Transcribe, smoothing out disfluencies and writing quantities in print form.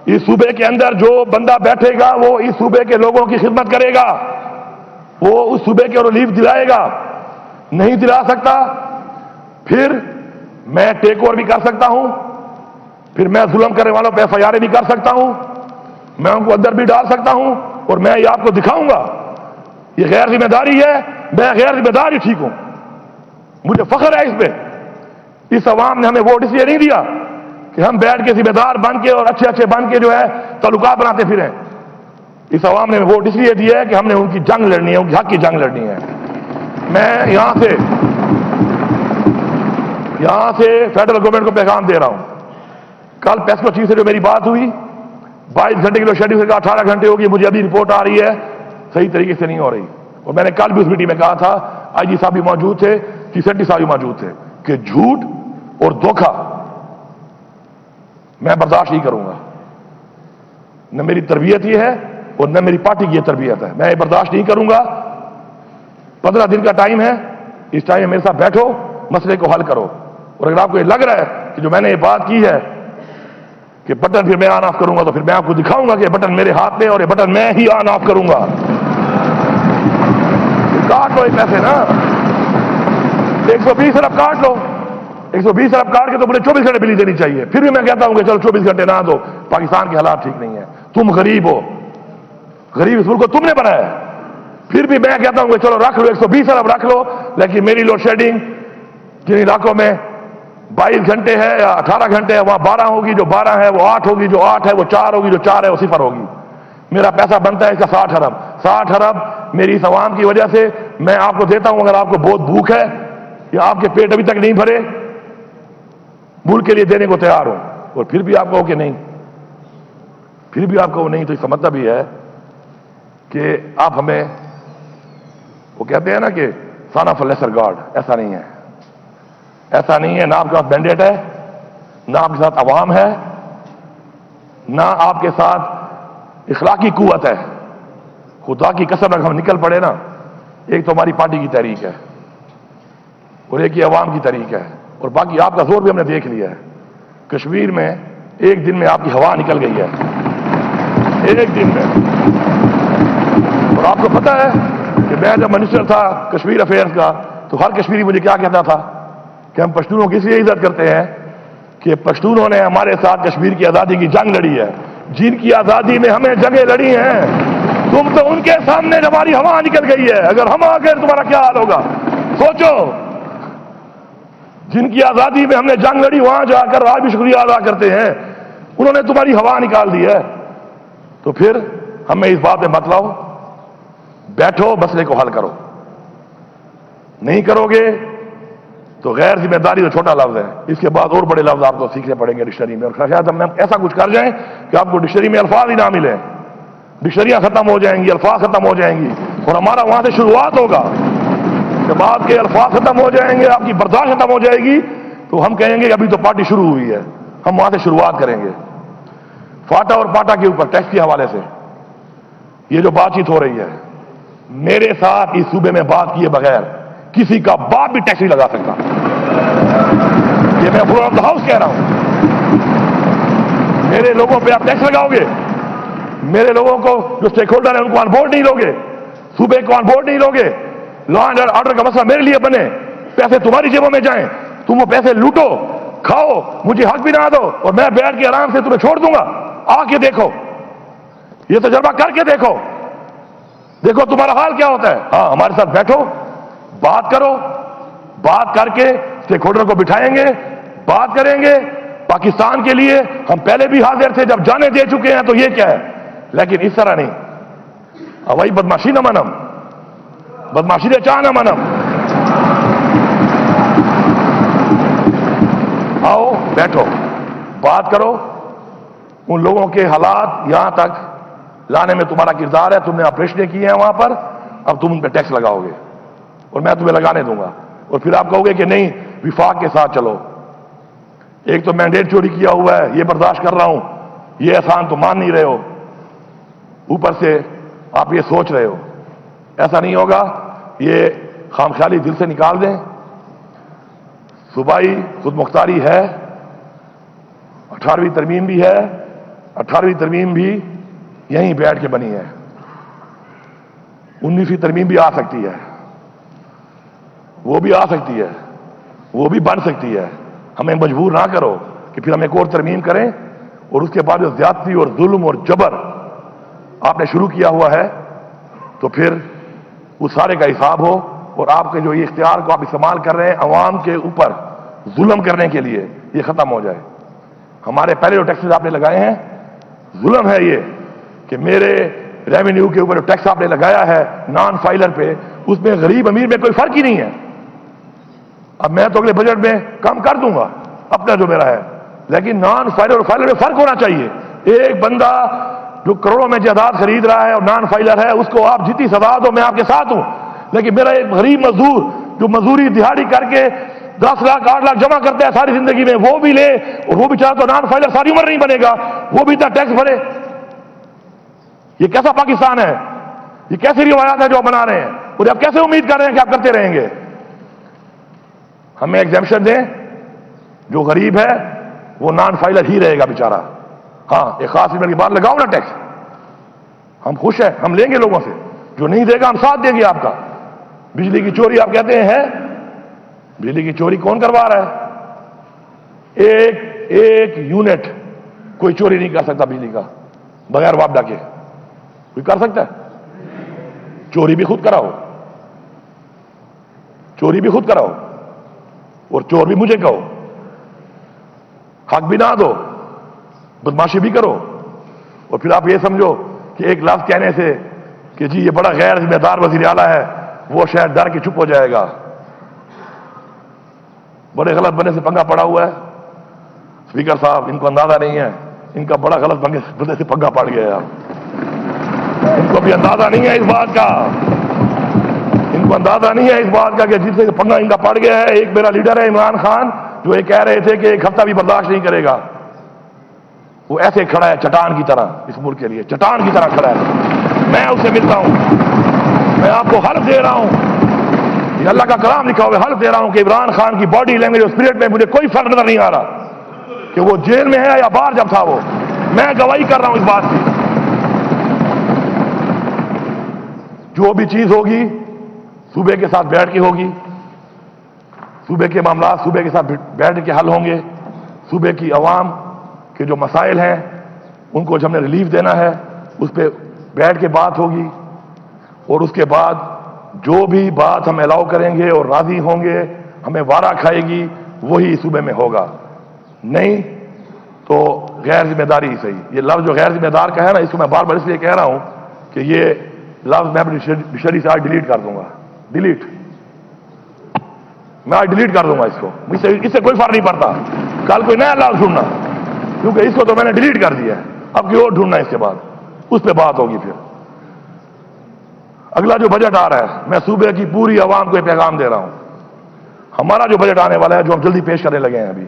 اس صوبے کے اندر جو بندہ بیٹھے گا وہ اس صوبے کے لوگوں کی خدمت کرے گا، وہ اس صوبے کے ریلیف دلائے گا. نہیں دلا سکتا پھر میں ٹیک اوور بھی کر سکتا ہوں، پھر میں ظلم کرنے والوں پہ FIR بھی کر سکتا ہوں، میں ان کو اندر بھی ڈال سکتا ہوں، اور میں یہ آپ کو دکھاؤں گا. یہ غیر ذمہ داری ہے، میں غیر ذمہ دار ہی ٹھیک ہوں. مجھے فخر ہے اس پہ. اس عوام نے ہمیں ووٹ اس لیے نہیں دیا کہ ہم بیٹھ کے ذمہ دار بن کے اور اچھے اچھے بن کے جو ہے تعلقات بناتے پھریں. اس عوام نے ووٹ اس لیے دیا ہے کہ ہم نے ان کی جنگ لڑنی ہے، ان کی حق کی جنگ لڑنی ہے. میں یہاں سے فیڈرل گورنمنٹ کو پیغام دے رہا ہوں. کل پیسکو چیف سے جو میری بات ہوئی 22 گھنٹے کی جو شیڈول کا 18 گھنٹے ہوگی، مجھے ابھی رپورٹ آ رہی ہے صحیح طریقے سے نہیں ہو رہی. اور میں نے کل بھی اس میٹنگ میں کہا تھا، IG صاحب بھی موجود تھے، چیف سیکرٹری صاحب بھی موجود تھے، کہ جھوٹ اور دھوکہ میں برداشت نہیں کروں گا. نہ میری تربیت یہ ہے اور نہ میری پارٹی کی یہ تربیت ہے. میں یہ برداشت نہیں کروں گا. 15 دن کا ٹائم ہے، اس ٹائم میں میرے ساتھ بیٹھو، مسئلے کو حل کرو. اور اگر آپ کو یہ لگ رہا ہے کہ جو میں نے یہ بات کی ہے کہ بٹن پھر میں آن آف کروں گا، تو پھر میں آپ کو دکھاؤں گا کہ یہ بٹن میرے ہاتھ میں اور یہ بٹن میں ہی آن آف کروں گا. کاٹ لو یہ پیسے نا، 120 ارب کاٹ لو. 120 ارب کاٹ کے تو مجھے 24 گھنٹے بجلی دینی چاہیے. پھر بھی میں کہتا ہوں کہ چلو 24 گھنٹے نہ دو، پاکستان کے حالات ٹھیک نہیں ہیں. تم غریب ہو، غریب اس ملک کو تم نے بنایا ہے. پھر بھی میں کہتا ہوں کہ چلو رکھ لو 120 ارب رکھ لو، لیکن میری لوڈ شیڈنگ جن علاقوں میں 22 گھنٹے ہے یا 18 گھنٹے ہے وہاں 12 ہوگی، جو 12 ہے وہ 8 ہوگی، جو 8 ہے وہ 4 ہوگی، جو 4 ہے وہ 0 ہوگی. میرا پیسہ بنتا ہے اس کا 60 ارب. 60 ارب میری اس عوام کی وجہ سے میں آپ کو دیتا ہوں. اگر آپ کو بہت بھوک ہے یا آپ کے پیٹ ابھی تک نہیں بھرے، ملک کے لیے دینے کو تیار ہوں. اور پھر بھی آپ کہو کہ نہیں، پھر بھی آپ کہو نہیں، تو اس کا مطلب یہ ہے کہ آپ ہمیں، وہ کہتے ہیں نا کہ سن آف لیسر گاڈ. ایسا نہیں ہے، ایسا نہیں ہے. نہ آپ کے ساتھ مینڈیٹ ہے، نہ آپ کے ساتھ عوام ہے، نہ آپ کے ساتھ اخلاقی قوت ہے. خدا کی قسم اگر ہم نکل پڑے نا، ایک تو ہماری پارٹی کی تحریک ہے اور ایک ہی عوام کی تحریک ہے، اور باقی آپ کا زور بھی ہم نے دیکھ لیا ہے. کشمیر میں ایک دن میں آپ کی ہوا نکل گئی ہے، ایک دن میں. اور آپ کو پتہ ہے کہ میں جب منسٹر تھا کشمیر افیئرز کا، تو ہر کشمیری مجھے کیا کہتا تھا کہ ہم پشتونوں کی اس لیے عزت کرتے ہیں کہ پشتونوں نے ہمارے ساتھ کشمیر کی آزادی کی جنگ لڑی ہے. جن کی آزادی میں ہمیں جنگیں لڑی ہیں، تم تو ان کے سامنے ہماری ہوا نکل گئی ہے. اگر ہم آ گئے تمہارا کیا حال ہوگا؟ سوچو. جن کی آزادی میں ہم نے جنگ لڑی، وہاں جا کر آج بھی شکریہ ادا کرتے ہیں، انہوں نے تمہاری ہوا نکال دی ہے. تو پھر ہمیں اس بات میں مت لاؤ. بیٹھو، مسئلے کو حل کرو. نہیں کرو گے تو غیر ذمہ داری تو چھوٹا لفظ ہے، اس کے بعد اور بڑے لفظ آپ کو سیکھنے پڑیں گے ڈکشنری میں. اور شاید ہم ایسا کچھ کر جائیں کہ آپ کو ڈکشنری میں الفاظ ہی نہ ملیں، ڈکشنریاں ختم ہو جائیں گی، الفاظ ختم ہو جائیں گی. اور ہمارا وہاں سے شروعات ہوگا. جب آپ کے الفاظ ختم ہو جائیں گے، آپ کی برداشت ختم ہو جائے گی، تو ہم کہیں گے کہ ابھی تو پارٹی شروع ہوئی ہے. ہم وہاں سے شروعات کریں گے. فاٹا اور پاٹا کے اوپر ٹیکس کے حوالے سے یہ جو بات چیت ہو رہی ہے، میرے ساتھ اس صوبے میں بات کیے بغیر کسی کا باپ بھی ٹیکس نہیں لگا سکتا. یہ میں فلور آف دا ہاؤس کہہ رہا ہوں. میرے لوگوں پہ آپ ٹیکس لگاؤ گے، میرے لوگوں کو جو اسٹیک ہولڈر ہیں ان کو آن بورڈ نہیں لوگے، صوبے کو آن بورڈ نہیں لوگے. لا اینڈ آرڈر کا مسئلہ میرے لیے بنے، پیسے تمہاری جیبوں میں جائیں، تم وہ پیسے لوٹو، کھاؤ، مجھے حق بھی نہ دو، اور میں بیٹھ کے آرام سے تمہیں چھوڑ دوں گا. آ کے دیکھو، یہ تجربہ کر کے دیکھو، دیکھو تمہارا حال کیا ہوتا ہے. ہاں، ہمارے ساتھ بیٹھو، بات کرو، بات کر کے اسٹیک ہولڈر کو بٹھائیں گے، بات کریں گے. پاکستان کے لیے ہم پہلے بھی حاضر تھے، جب جانے دے چکے ہیں تو یہ کیا ہے. لیکن اس طرح نہیں. وہی بدماشی نہ منم، بدماشی نے چاہ نہ منم. آؤ بیٹھو، بات کرو. ان لوگوں کے حالات یہاں تک لانے میں تمہارا کردار ہے. تم نے آپریشنیں کی ہیں وہاں پر، اب تم ان پہ ٹیکس لگاؤ گے اور میں تمہیں لگانے دوں گا. اور پھر آپ کہو گے کہ نہیں، وفاق کے ساتھ چلو. ایک تو مینڈیٹ چوری کیا ہوا ہے، یہ برداشت کر رہا ہوں، یہ احسان تو مان نہیں رہے ہو، اوپر سے آپ یہ سوچ رہے ہو. ایسا نہیں ہوگا. یہ خام خیالی دل سے نکال دیں. صوبائی خود مختاری ہے، 18ویں ترمیم بھی ہے، 18ویں ترمیم بھی یہیں بیٹھ کے بنی ہے, 19ویں ترمیم بھی آ سکتی ہے, وہ بھی آ سکتی ہے, وہ بھی بن سکتی ہے. ہمیں مجبور نہ کرو کہ پھر ہم ایک اور ترمیم کریں اور اس کے بعد جو زیادتی اور ظلم اور جبر آپ نے شروع کیا ہوا ہے تو پھر اس سارے کا حساب ہو, اور آپ کے جو یہ اختیار کو آپ استعمال کر رہے ہیں عوام کے اوپر ظلم کرنے کے لیے, یہ ختم ہو جائے. ہمارے پہلے جو ٹیکسز آپ نے لگائے ہیں ظلم ہے یہ کہ میرے ریونیو کے اوپر جو ٹیکس آپ نے لگایا ہے نان فائلر پہ, اس میں غریب امیر میں کوئی فرق ہی نہیں ہے. اب میں تو اگلے بجٹ میں کم کر دوں گا اپنا جو میرا ہے, لیکن نان فائلر اور فائلر میں فرق ہونا چاہیے. ایک بندہ جو کروڑوں میں جائیداد خرید رہا ہے اور نان فائلر ہے, اس کو آپ جتنی سزا دو میں آپ کے ساتھ ہوں, لیکن میرا ایک غریب مزدور جو مزدوری دہاڑی کر کے 10 لاکھ 8 لاکھ جمع کرتا ہے ساری زندگی میں, وہ بھی لے اور وہ بھی چاہے تو نان فائلر ساری عمر نہیں بنے گا, وہ بھی اتنا ٹیکس بھرے. یہ کیسا پاکستان ہے؟ یہ کیسی روایات ہے جو آپ بنا رہے ہیں, اور آپ کیسے امید کر رہے ہیں کہ آپ کرتے رہیں گے؟ ہمیں ایگزیمپشن دیں, جو غریب ہے وہ نان فائلر ہی رہے گا بیچارہ. ہاں ایک خاص لیمٹ کے بعد لگاؤ نا ٹیکس, ہم خوش ہیں, ہم لیں گے لوگوں سے. جو نہیں دے گا ہم ساتھ دیں گے آپ کا. بجلی کی چوری آپ کہتے ہیں بجلی کی چوری کون کروا رہا ہے؟ ایک یونٹ کوئی چوری نہیں کر سکتا بجلی کا بغیر وابڈا کے. کوئی کر سکتا ہے؟ چوری بھی خود کراؤ, چوری بھی خود کراؤ, اور چور بھی مجھے کہو, حق بھی نہ دو, بدماشی بھی کرو, اور پھر آپ یہ سمجھو کہ ایک لفظ کہنے سے کہ جی یہ بڑا غیر ذمہ دار وزیر اعلیٰ ہے, وہ شاید ڈر کے چپ ہو جائے گا. بڑے غلط بنے سے پنگا پڑا ہوا ہے اسپیکر صاحب, ان کو اندازہ نہیں ہے, ان کا بڑا غلط بنے سے پنگا پڑ گیا ہے. ان کو بھی اندازہ نہیں ہے اس بات کا, ان کو اندازہ نہیں ہے اس بات کا کہ جس سے پنگا ان کا پڑ گیا ہے. ایک میرا لیڈر ہے عمران خان, جو یہ کہہ رہے تھے کہ ایک ہفتہ بھی برداشت نہیں کرے گا, وہ ایسے کھڑا ہے چٹان کی طرح, اس ملک کے لیے چٹان کی طرح کھڑا ہے. میں اس سے ملتا ہوں, میں آپ کو حلف دے رہا ہوں, یہ اللہ کا کلام لکھا ہوا ہے, حلف دے رہا ہوں کہ عمران خان کی باڈی لینگویج اور اسپرٹ میں مجھے کوئی فرق نظر نہیں آ رہا کہ وہ جیل میں ہے یا باہر جب تھا. وہ میں گواہی کر رہا ہوں اس بات کی. جو بھی چیز ہوگی صوبے کے ساتھ بیٹھ کے ہوگی, صوبے کے معاملات صوبے کے ساتھ بیٹھ کے حل ہوں گے. صوبے کی عوام کے جو مسائل ہیں ان کو جو ہم نے ریلیف دینا ہے اس پہ بیٹھ کے بات ہوگی, اور اس کے بعد جو بھی بات ہم الاؤ کریں گے اور راضی ہوں گے, ہمیں وارا کھائے گی, وہی صوبے میں ہوگا. نہیں تو غیر ذمہ داری ہی صحیح. یہ لفظ جو غیر ذمہ دار کا ہے نا, اس کو میں بار بار اس لیے کہہ رہا ہوں کہ یہ لفظ میں اپنی ڈکشنری سے آج ڈیلیٹ کر دوں گا. ڈیلیٹ, میں آج ڈیلیٹ کر دوں گا اس کو. اس سے کوئی فرق نہیں پڑتا, کل کوئی نیا لفظ ڈھونڈنا, کیونکہ اس کو تو میں نے ڈیلیٹ کر دیا ہے. اب کوئی اور ڈھونڈنا, اس کے بعد اس پہ بات ہوگی. پھر اگلا جو بجٹ آ رہا ہے, میں صوبے کی پوری عوام کو یہ پیغام دے رہا ہوں, ہمارا جو بجٹ آنے والا ہے جو ہم جلدی پیش کرنے لگے ہیں ابھی,